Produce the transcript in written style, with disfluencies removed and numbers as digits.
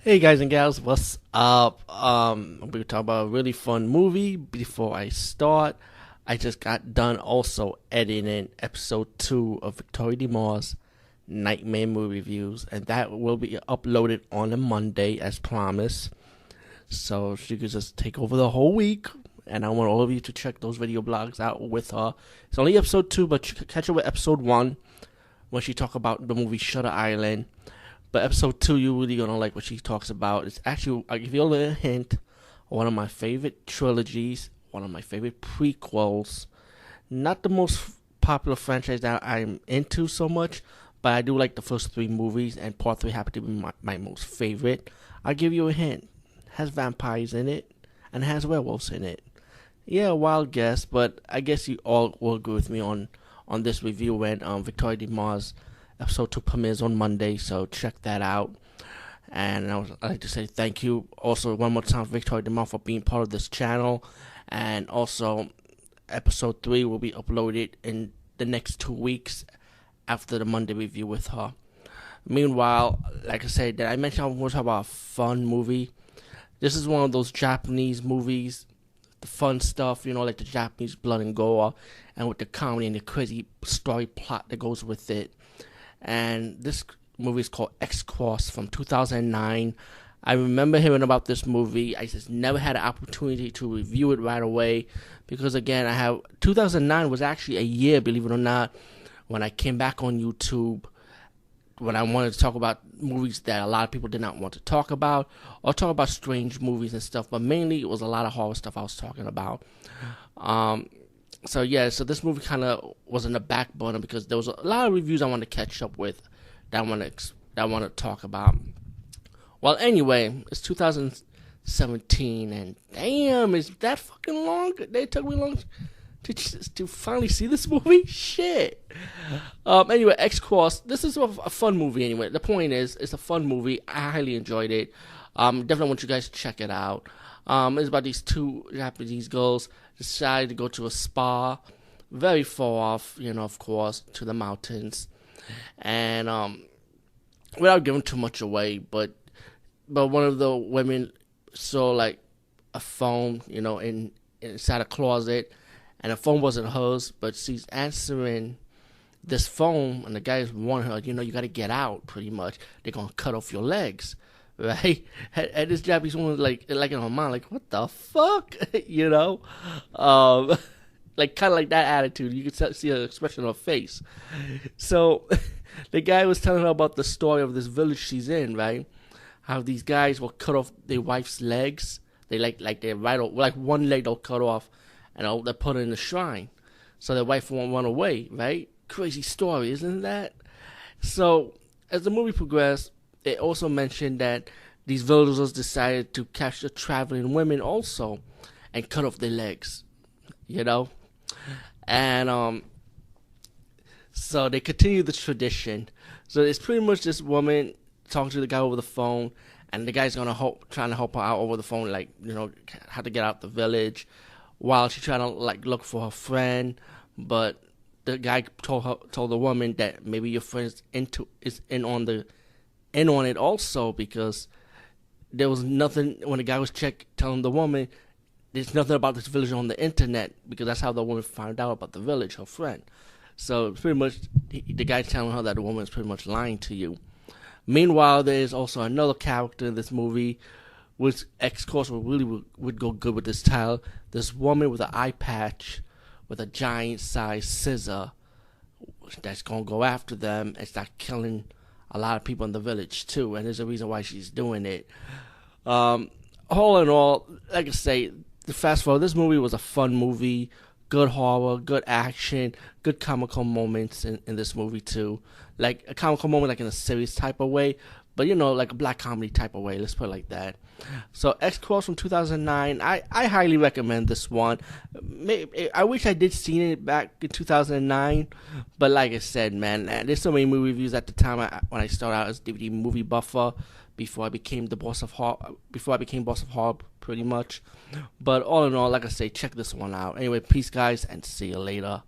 Hey guys and gals, what's up? We're talking about a really fun movie. Before I start, I just got done also editing episode 2 of Victoria DeMar's Nightmare Movie Reviews, and that will be uploaded on a Monday as promised. So she could just take over the whole week, and I want all of you to check those video blogs out with her. It's only episode 2, but you can catch her with episode 1 when she talk about the movie Shutter Island. But episode 2, you're really gonna like what she talks about. It's actually, I'll give you a little hint, one of my favorite trilogies, one of my favorite prequels. Not the most popular franchise that I'm into so much, but I do like the first 3 movies, and part 3 happened to be my most favorite. I'll give you a hint. It has vampires in it, and it has werewolves in it. Yeah, wild guess, but I guess you all will agree with me on this review when Victoria DeMar's episode 2 premieres on Monday, so check that out. And I'd like to say thank you also one more time, Victoria DeMar, for being part of this channel. And also, episode 3 will be uploaded in the next 2 weeks after the Monday review with her. Meanwhile, like I said, I mentioned I want to talk about a fun movie. This is one of those Japanese movies, the fun stuff, like the Japanese blood and gore, and with the comedy and the crazy story plot that goes with it. And this movie is called X-Cross from 2009. I remember hearing about this movie. I just never had an opportunity to review it right away because, again, 2009 was actually a year, believe it or not, when I came back on YouTube, when I wanted to talk about movies that a lot of people did not want to talk about, or talk about strange movies and stuff, but mainly it was a lot of horror stuff I was talking about. So this movie kind of was in the back burner because there was a lot of reviews I wanted to catch up with that I want to talk about. Well, anyway, it's 2017, and damn, is that fucking long? They took me long to finally see this movie. Shit. Anyway, X-Cross. This is a fun movie. Anyway, the point is, it's a fun movie. I highly enjoyed it. Definitely want you guys to check it out. It's about these 2 Japanese girls decided to go to a spa, very far off, of course, to the mountains, and without giving too much away, but one of the women saw like a phone, inside a closet, and the phone wasn't hers, but she's answering this phone, and the guys warn her, you got to get out. Pretty much, they're gonna cut off your legs. Right, and this Japanese woman like in her mind, like, what the fuck, like kind of like that attitude. You could see her expression on her face. So, the guy was telling her about the story of this village she's in, right? How these guys will cut off their wife's legs. They like their one leg they'll cut off, and they'll put it in the shrine, so their wife won't run away. Right? Crazy story, isn't that? So, as the movie progressed, it also mentioned that these villagers decided to capture traveling women also and cut off their legs, and so they continue the tradition. So it's pretty much this woman talking to the guy over the phone, and the guy's trying to help her out over the phone, like, how to get out the village, while she's trying to like look for her friend. But the guy told the woman that maybe your friend's is in on it also, because there was nothing when the guy was telling the woman there's nothing about this village on the internet, because that's how the woman found out about the village, her friend. So pretty much the guy telling her that the woman is pretty much lying to you. Meanwhile, there is also another character in this movie, which X-Course would go good with this title. This woman with an eye patch with a giant sized scissor that's gonna go after them and start killing a lot of people in the village too, and there's a reason why she's doing it. All in all, like I say, the fast forward, this movie was a fun movie, good horror, good action, good comical moments in this movie too. Like a comical moment, like in a serious type of way, but like a black comedy type of way. Let's put it like that. So X-Cross from 2009, I highly recommend this one. I wish I did seen it back in 2009, but like I said, man, there's so many movie reviews at the time when I started out as DVD movie buffer before I became boss of horror, pretty much. But all in all, like I say, check this one out. Anyway, peace, guys, and see you later.